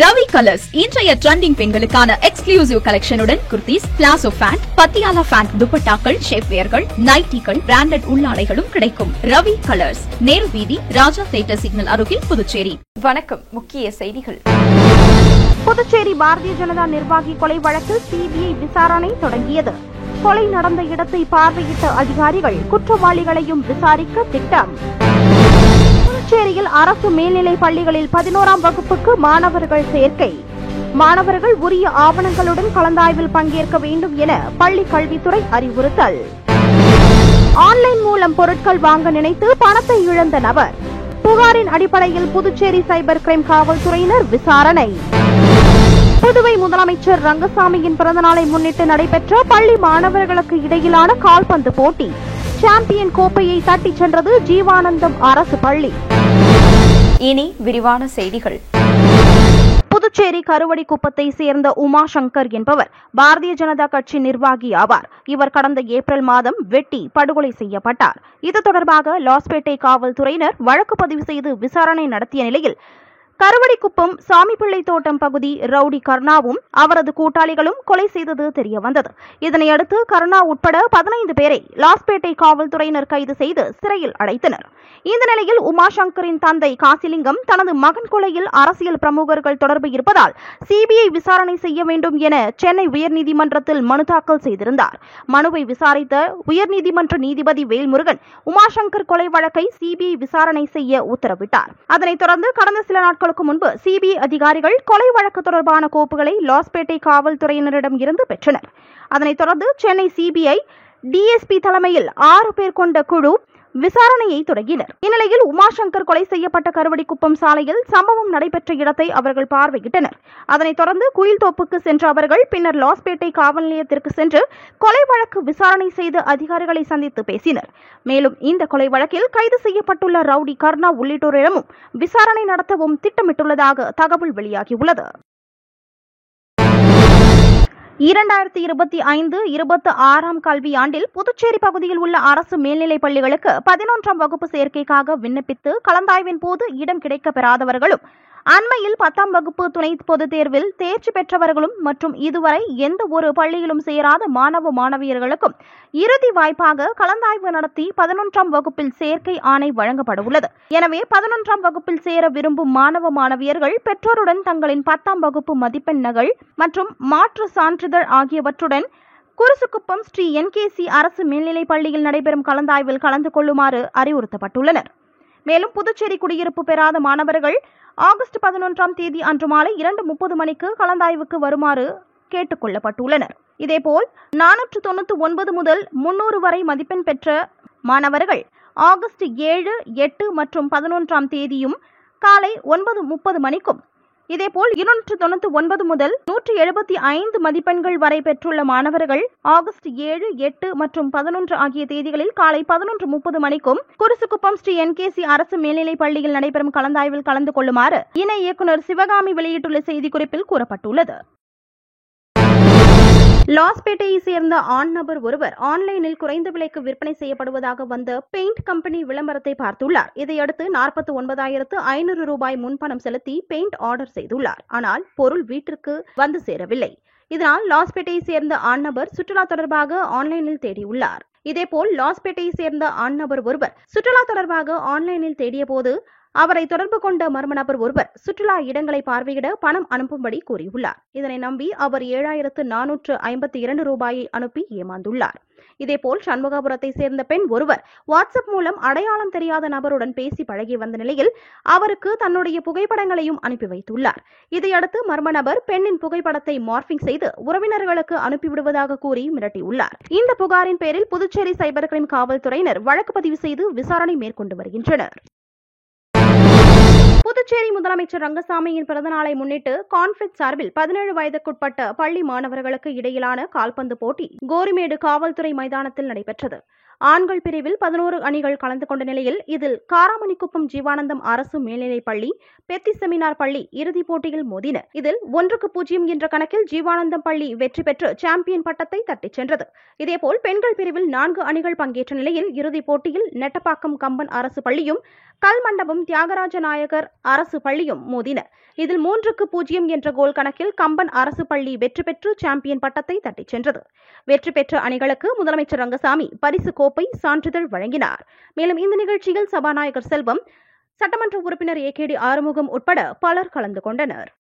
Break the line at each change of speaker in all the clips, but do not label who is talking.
Ravi colours இன்றைய trending பெண்களுக்கான exclusive கலெக்ஷனுடன் kurtis, palazzo pant, Patiala pant, துப்பட்டாக்கள், ஷேப்வேர்கள், நைட்டிகள், பிராண்டட் உள்ளாடைகளும் கிடைக்கும். ரவி கலர்ஸ், நேரு வீதி, ராஜா தியேட்டர் சிக்னல் அருகில், புதுச்சேரி.
வணக்கம். முக்கிய செய்திகள்.
புதுச்சேரி பாரதிய ஜனதா நிர்வாகி கொலை வழக்கில் சிபிஐ விசாரணை தொடங்கியது. கொலை நடந்த இடத்தை பார்வையிட்ட அதிகாரிகள் குற்றவாளிகளையும் விசாரிக்க திட்டம். புதுச்சேரியில் அரசு மேல்நிலைப் பள்ளிகளில் 11ஆம் வகுப்புக்கு மாணவர்கள் சேர்க்கை. மாணவர்கள் உரிய ஆவணங்களுடன் கலந்தாய்வில் பங்கேற்க வேண்டும் என பள்ளி கல்வித்துறை அறிவுறுத்தல். ஆன்லைன் மூலம் பொருட்கள் வாங்க நினைத்து பணத்தை இழந்த நபர். புகாரின் அடிப்படையில் புதுச்சேரி சைபர் கிரைம் காவல்துறையினர் விசாரணை. புதுவை முதலமைச்சர் ரங்கசாமியின் பிறந்தநாளை முன்னிட்டு நடைபெற்ற பள்ளி மாணவர்களுக்கு இடையிலான கால்பந்து போட்டி. சாம்பியன் கோப்பையை தட்டிச் சென்றது ஜீவானந்தம் அரசு பள்ளி.
இனி விரிவான செய்திகள்.
புதுச்சேரி கருவடிக்குப்பத்தை சேர்ந்த உமா சங்கர் என்பவர் பாரதிய ஜனதா கட்சி நிர்வாகி ஆவார். இவர் கடந்த ஏப்ரல் மாதம் வெட்டி படுகொலை செய்யப்பட்டார். இது தொடர்பாக லாஸ்பேட்டை காவல்துறையினர் வழக்கு பதிவு செய்து விசாரணை நடத்திய நிலையில் கருவடிக்குப்பம் சாமிப்பிள்ளை தோட்டம் பகுதி ரவுடி கர்ணாவும் அவரது கூட்டாளிகளும் கொலை செய்தது தெரியவந்தது. இதனையடுத்து கர்ணா உட்பட 15 பேரை லாஸ்பேட்டை காவல்துறையினர் கைது செய்து சிறையில் அடைத்தனர். இந்த நிலையில் உமாசங்கரின் தந்தை காசிலிங்கம் தனது மகன் கொலையில் அரசியல் பிரமுகர்கள் தொடர்பு இருப்பதால் சிபிஐ விசாரணை செய்ய வேண்டும் என சென்னை உயர்நீதிமன்றத்தில் மனு தாக்கல் செய்திருந்தார். மனுவை விசாரித்த உயர்நீதிமன்ற நீதிபதி வேல்முருகன் உமாசங்கர் கொலை வழக்கை சிபிஐ விசாரணை செய்ய உத்தரவிட்டார். அதனைத் தொடர்ந்து கடந்த சில நாட்களுக்கு முன்பு சிபிஐ அதிகாரிகள் கொலை வழக்கு தொடர்பான கோப்புகளை லாஸ்பேட்டை காவல்துறையினரிடம் இருந்து பெற்றனர். அதனைத் தொடர்ந்து சென்னை சிபிஐ டிஎஸ்பி தலைமையில் 6 பேர் கொண்ட குழு விசாரணையை தொடங்கினர். இந்நிலையில் உமாசங்கர் கொலை செய்யப்பட்ட கருவடிக்குப்பம் சாலையில் சம்பவம் நடைபெற்ற இடத்தை அவர்கள் பார்வையிட்டனர். அதனைத் தொடர்ந்து குயில்தோப்புக்கு சென்ற அவர்கள் பின்னர் லாஸ்பேட்டை காவல் நிலையத்திற்கு சென்று கொலை வழக்கு விசாரணை செய்து அதிகாரிகளை சந்தித்து பேசினர். மேலும் இந்த கொலை வழக்கில் கைது செய்யப்பட்டுள்ள ரவுடி கர்ணா உள்ளிட்டோரிடமும் விசாரணை நடத்தவும் திட்டமிட்டுள்ளதாக தகவல் வெளியாகியுள்ளது. 2025-26 கல்வியாண்டில் புதுச்சேரி பகுதியில் உள்ள அரசு மேல்நிலைப் பள்ளிகளுக்கு 11ஆம் வகுப்பு சேர்க்கைக்காக விண்ணப்பித்து கலந்தாய்வின் போது இடம் கிடைக்கப் பெறாதவர்களும் அண்மையில் 10ஆம் வகுப்பு துணை பொதுத் தேர்வில் தேர்ச்சி பெற்றவர்களும் மற்றும் இதுவரை எந்த ஒரு பள்ளியிலும் சேராத மாணவ மாணவியர்களுக்கும் இறுதி வாய்ப்பாக கலந்தாய்வு நடத்தி 11ஆம் வகுப்பில் சேர்க்கை ஆணை வழங்கப்பட உள்ளது. எனவே 11ஆம் வகுப்பில் சேர விரும்பும் மாணவ மாணவியர்கள் பெற்றோருடன் தங்களின் 10ஆம் வகுப்பு மதிப்பெண் நகல் மற்றும் மாற்று சான்றிதழ் ஆகியவற்றுடன் குருசுக்குப்பம் ஸ்ரீ என்கேசி அரசு மேல்நிலைப் பள்ளியில் நடைபெறும் கலந்தாய்வில் கலந்து கொள்ளுமாறு அறிவுறுத்தப்பட்டுள்ளனர். மேலும் புதுச்சேரி குடியிருப்பு பெறாத மாணவர்கள் ஆகஸ்ட் 11ஆம் தேதி அன்று மாலை 2:30 மணிக்கு கலந்தாய்வுக்கு வருமாறு கேட்டுக் கொள்ளப்பட்டுள்ளனர். இதேபோல் 499 முதல் 300 வரை மதிப்பெண் பெற்ற மாணவர்கள் ஆகஸ்ட் 7, 8 மற்றும் 11ஆம் தேதியும் காலை 9:30 மணிக்கும், இதேபோல் 299 முதல் 175 மதிப்பெண்கள் வரை பெற்றுள்ள மாணவர்கள் ஆகஸ்ட் 7, 8 மற்றும் 11 ஆகிய தேதிகளில் காலை 11:30 மணிக்கும் குருசுக்குப்பம் ஸ்ரீ என்கேசி அரசு மேல்நிலைப் பள்ளியில் நடைபெறும் கலந்தாய்வில் கலந்து கொள்ளுமாறு இணை இயக்குநர் சிவகாமி வெளியிட்டுள்ள செய்திக்குறிப்பில் கூறப்பட்டுள்ளது. லாஸ்பேட்டையை சேர்ந்த ஆண் நபர் ஒருவர் ஆன்லைனில் குறைந்த விலைக்கு விற்பனை செய்யப்படுவதாக வந்த பெயிண்ட் கம்பெனி விளம்பரத்தை பார்த்துள்ளார். இதையடுத்து 49,500 ரூபாய் முன்பணம் செலுத்தி பெயிண்ட் ஆர்டர் செய்துள்ளார். ஆனால் பொருள் வீட்டிற்கு வந்து சேரவில்லை. இதனால் லாஸ்பேட்டையை சேர்ந்த ஆண் நபர் சுற்றுலா தொடர்பாக ஆன்லைனில் தேடியுள்ளார். இதேபோல் லாஸ்பேட்டையை சேர்ந்த ஆண் நபர் ஒருவர் சுற்றுலா தொடர்பாக ஆன்லைனில் தேடிய போது அவரை தொடர்பு கொண்ட மர்ம நபர் ஒருவர் சுற்றுலா இடங்களை பார்வையிட பணம் அனுப்பும்படி கூறியுள்ளார். இதனை நம்பி அவர் 7,452 ரூபாயை அனுப்பி ஏமாந்துள்ளார். இதேபோல் சண்முகாபுரத்தை சேர்ந்த பெண் ஒருவர் வாட்ஸ்அப் மூலம் அடையாளம் தெரியாத நபருடன் பேசி பழகி வந்த நிலையில் அவருக்கு தன்னுடைய புகைப்படங்களையும் அனுப்பி வைத்துள்ளார். இதையடுத்து மர்ம நபர் பெண்ணின் புகைப்படத்தை மார்பிங் செய்து உறவினர்களுக்கு அனுப்பிவிடுவதாக கூறி மிரட்டியுள்ளார். இந்த புகாரின் பேரில் புதுச்சேரி சைபர் கிரைம் காவல்துறையினர் வழக்கு பதிவு செய்து விசாரணை மேற்கொண்டு வருகின்றனர். புதுச்சேரி முதலமைச்சர் ரங்கசாமியின் பிறந்தநாளை முன்னிட்டு கான்ஃபெட் சார்பில் 17 வயதுக்குட்பட்ட பள்ளி மாணவர்களுக்கு இடையிலான கால்பந்து போட்டி கோரிமேடு காவல்துறை மைதானத்தில் நடைபெற்றது. ஆண்கள் பிரிவில் 11 அணிகள் கலந்து கொண்ட நிலையில் இதில் காராமணிக்குப்பம் ஜீவானந்தம் அரசு மேல்நிலைப் பள்ளி, பெத்தி செமினார் பள்ளி இறுதிப் போட்டியில் மோதின. இதில் 1-0 என்ற கணக்கில் ஜீவானந்தம் பள்ளி வெற்றி பெற்று சாம்பியன் பட்டத்தை தட்டிச் சென்றது. இதேபோல் பெண்கள் பிரிவில் 4 அணிகள் பங்கேற்ற நிலையில் இறுதிப் போட்டியில் நெட்டப்பாக்கம் கம்பன் அரசு பள்ளியும், கல்மண்டபம் தியாகராஜ நாயகர் அரசு பள்ளியும் மோதின. இதில் 3-0 என்ற கோல் கணக்கில் கம்பன் அரசு பள்ளி வெற்றி பெற்று சாம்பியன் பட்டத்தை தட்டிச் சென்றது. வெற்றி பெற்ற அணிகளுக்கு முதலமைச்சர் ரங்கசாமி பரிசு கோப்பை, சான்றிதழ் வழங்கினார். மேலும் இந்த நிகழ்ச்சியில் சபாநாயகர் செல்வம், சட்டமன்ற உறுப்பினர் ஏகேடி ஆறுமுகம் உட்பட பலர் கலந்து கொண்டனர்.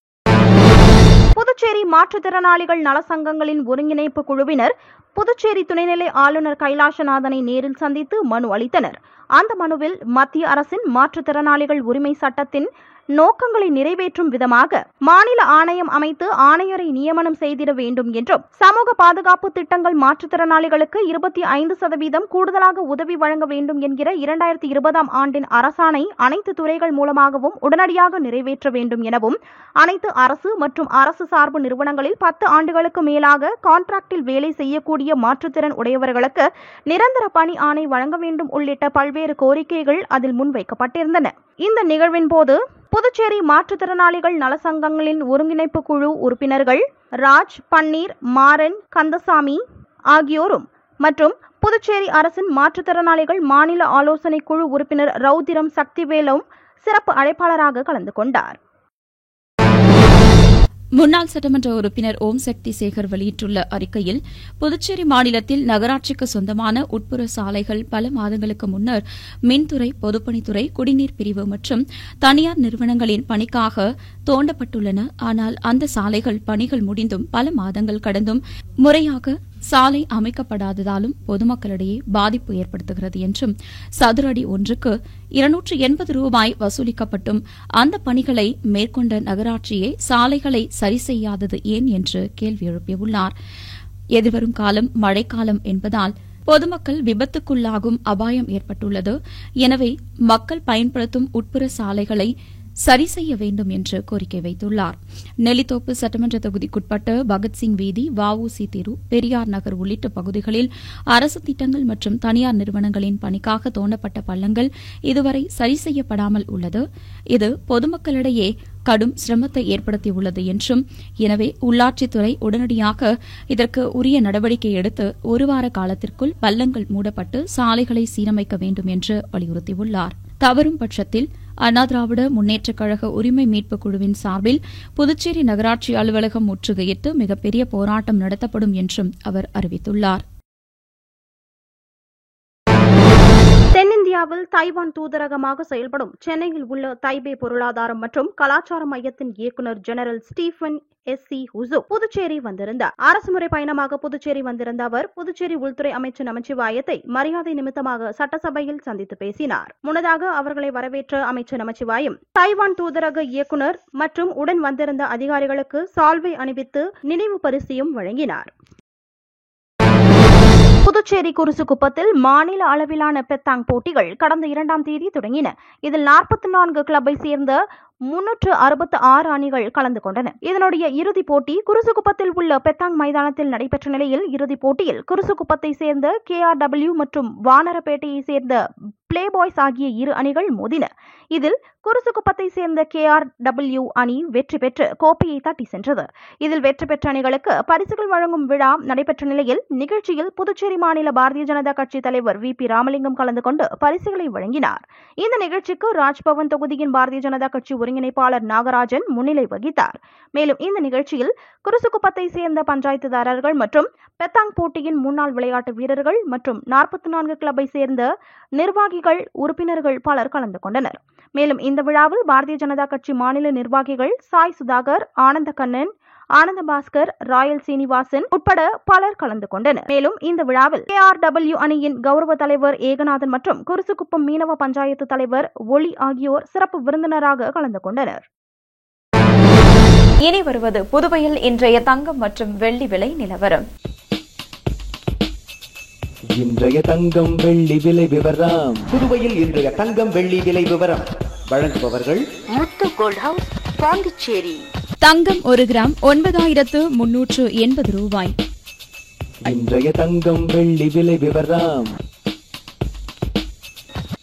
புதுச்சேரி மாற்றுத்திறனாளிகள் நலசங்கங்களின் ஒருங்கிணைப்பு குழுவினர் புதுச்சேரி துணைநிலை ஆளுநர் கைலாசநாதனை நேரில் சந்தித்து மனு அளித்தனர். அந்த மனுவில் மத்திய அரசின் மாற்றுத்திறனாளிகள் உரிமை சட்டத்தின் நோக்கங்களை நிறைவேற்றும் விதமாக மாநில ஆணையம் அமைத்து ஆணையரை நியமனம் செய்திட வேண்டும் என்றும், சமூக பாதுகாப்பு திட்டங்கள் மாற்றுத்திறனாளிகளுக்கு 25% கூடுதலாக உதவி வழங்க வேண்டும் என்கிற 2020 ஆண்டின் அரசாணை அனைத்து துறைகள் மூலமாகவும் உடனடியாக நிறைவேற்ற வேண்டும் எனவும், அனைத்து அரசு மற்றும் அரசு சார்பு நிறுவனங்களில் 10 ஆண்டுகளுக்கு மேலாக கான்ட்ராக்டில் வேலை செய்யக்கூடிய மாற்றுத்திறன் உடையவர்களுக்கு நிரந்தர பணி ஆணை வழங்க வேண்டும் உள்ளிட்ட பல்வேறு கோரிக்கைகள் அதில் முன்வைக்கப்பட்டிருந்தன. இந்த நிகழ்வின் போது புதுச்சேரி மாற்றுத்திறனாளிகள் நலசங்கங்களின் ஒருங்கிணைப்பு குழு உறுப்பினர்கள் ராஜ், பன்னீர், மாறன், கந்தசாமி ஆகியோரும் மற்றும் புதுச்சேரி அரசின் மாற்றுத்திறனாளிகள் மாநில ஆலோசனை குழு உறுப்பினர் ரவுத்திரம் சக்திவேலும் சிறப்பு அழைப்பாளராக கலந்து கொண்டார்.
முன்னாள் சட்டமன்ற உறுப்பினர் ஓம் சக்தி சேகர் வெளியிட்டுள்ள அறிக்கையில், புதுச்சேரி மாநிலத்தில் நகராட்சிக்கு சொந்தமான உட்புற சாலைகள் பல மாதங்களுக்கு முன்னர் மின்துறை, பொதுப்பணித்துறை, குடிநீர் பிரிவு மற்றும் தனியார் நிறுவனங்களின் பணிக்காக தோண்டப்பட்டுள்ளன. ஆனால் அந்த சாலைகள் பணிகள் முடிந்தும் பல மாதங்கள் கடந்தும் முறையாக சாலை அமைக்கப்படாததாலும் பொதுமக்களிடையே பாதிப்பு ஏற்படுத்துகிறது என்றும், சதுர அடி ஒன்றுக்கு 280 ரூபாய் வசூலிக்கப்பட்டும் அந்த பணிகளை மேற்கொண்ட நகராட்சியே சாலைகளை சரி செய்யாதது ஏன் என்று கேள்வி எழுப்பியுள்ளார். எதிர்வரும் காலம் மழைக்காலம் என்பதால் பொதுமக்கள் விபத்துக்குள்ளாகும் அபாயம் ஏற்பட்டுள்ளது. எனவே மக்கள் பயன்படுத்தும் உட்புற சாலைகளை சரி செய்ய வேண்டும் என்று கோரிக்கை வைத்துள்ளார். நெல்லித்தோப்பு சட்டமன்ற தொகுதிக்குட்பட்ட பகத்சிங் வீதி, வஉசி தெரு, பெரியார் நகர் உள்ளிட்ட பகுதிகளில் அரசு திட்டங்கள் மற்றும் தனியார் நிறுவனங்களின் பணிக்காக தோண்டப்பட்ட பள்ளங்கள் இதுவரை சரி செய்யப்படாமல் உள்ளது. இது பொதுமக்களிடையே கடும் சிரமத்தை ஏற்படுத்தியுள்ளது என்றும், எனவே உள்ளாட்சித்துறை உடனடியாக இதற்கு உரிய நடவடிக்கை எடுத்து 1 வார காலத்திற்குள் பள்ளங்கள் மூடப்பட்டு சாலைகளை சீரமைக்க வேண்டும் என்று வலியுறுத்தியுள்ளார். தவறும் பட்சத்தில் அண்ணா திராவிட முன்னேற்றக் கழக உரிமை மீட்புக் குழுவின் சார்பில் புதுச்சேரி நகராட்சி அலுவலகம் முற்றுகையிட்டு மிகப்பெரிய போராட்டம் நடத்தப்படும் என்றும் அவர் அறிவித்துள்ளார்.
தென்னிந்தியாவில் தைவான் தூதரகமாக செயல்படும் சென்னையில் உள்ள தைபே பொருளாதாரம் மற்றும் கலாச்சார மையத்தின் இயக்குநர் ஜெனரல் ஸ்டீபன் எஸ்.சி. ஹுசோ புதுச்சேரி வந்திருந்தார். அரசுமுறை பயணமாக புதுச்சேரி வந்திருந்த அவர் புதுச்சேரி உள்துறை அமைச்சர் நமச்சிவாயத்தை மரியாதை நிமித்தமாக சட்டசபையில் சந்தித்து பேசினார். முன்னதாக அவர்களை வரவேற்ற அமைச்சர் நமச்சிவாயம் தைவான் தூதரக இயக்குநர் மற்றும் உடன் வந்திருந்த அதிகாரிகளுக்கு சால்வை அணிவித்து நினைவு பரிசையும் வழங்கினார். புதுச்சேரி குருசுக்குப்பத்தில் மாநில அளவிலான பெத்தாங் போட்டிகள் கடந்த 2ஆம் தேதி தொடங்கின. இதில் 44 கிளப்பை சேர்ந்த 366 அணிகள் கலந்து கொண்டன. இதனுடைய இறுதிப் போட்டி குருசுக்குப்பத்தில் உள்ள பெத்தாங் மைதானத்தில் நடைபெற்ற நிலையில் இறுதிப் போட்டியில் குருசுக்குப்பத்தை சேர்ந்த KRW மற்றும் வானரப்பேட்டையை சேர்ந்த பிளே பாய்ஸ் ஆகிய 2 அணிகள் மோதின. இதில் குருசுக்குப்பத்தை சேர்ந்த KRW அணி வெற்றி பெற்று கோப்பையை தட்டி சென்றது. இதில் வெற்றி பெற்ற அணிகளுக்கு பரிசுகள் வழங்கும் விழா நடைபெற்ற நிலையில் நிகழ்ச்சியில் புதுச்சேரி மாநில பாரதிய ஜனதா கட்சி தலைவர் VP ராமலிங்கம் கலந்து கொண்டு பரிசுகளை வழங்கினார். இந்த நிகழ்ச்சிக்கு ராஜ்பவன் தொகுதியின் பாரதிய ஜனதா கட்சி ஒருங்கிணைப்பாளர் நாகராஜன் முன்னிலை வகித்தார். மேலும் இந்த நிகழ்ச்சியில் குருசுக்குப்பத்தை சேர்ந்த பஞ்சாயத்துதாரர்கள் மற்றும் பெத்தாங் போட்டியின் முன்னாள் விளையாட்டு வீரர்கள் மற்றும் 44 கிளப்பை சேர்ந்த நிர்வாகிகள், உறுப்பினர்கள் பலர் கலந்து கொண்டனர். மேலும் இந்த விழாவில் பாரதிய ஜனதா கட்சி மாநில நிர்வாகிகள் சாய் சுதாகர், ஆனந்த கண்ணன், ஆனந்த பாஸ்கர், ராயல் சீனிவாசன் உட்பட பலர் கலந்து கொண்டனர். மேலும் இந்த விழாவில் KRW அணியின் கௌரவ தலைவர் ஏகநாதன் மற்றும் குருசுக்குப்பம் மீனவ பஞ்சாயத்து தலைவர் ஒளி ஆகியோர் சிறப்பு விருந்தினராக கலந்து கொண்டனர்.
இனி வருவது புதுவையில் இன்றைய தங்கம் மற்றும் வெள்ளி விலை நிலவரம்.
இன்றைய தங்கம் வெள்ளி விலை விவரம். புதுவையில் இன்றைய தங்கம் வெள்ளி விலை விவரம் வழங்குபவர்கள்
முத்து கோல்ட் ஹவுஸ், பாண்டிச்சேரி.
தங்கம் 1 கிராம் 9380 ரூபாய்.
இன்றைய தங்கம் வெள்ளி விலை விவரம்.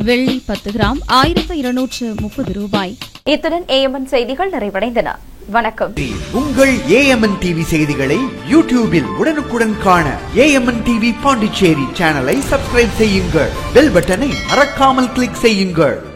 வெள்ளி 10 கிராம் 1230 ரூபாய்.
இத்துடன் ஏஎம்என் செய்திகள் நிறைவடைந்தன. வணக்கம்.
உங்கள் ஏஎம்என் டிவி செய்திகளை யூடியூபில் உடனுக்குடன் காண ஏஎம்என் டிவி பாண்டிச்சேரி சேனலை சப்ஸ்கிரைப் செய்யுங்கள். பெல் பட்டனை மறக்காமல் கிளிக் செய்யுங்கள்.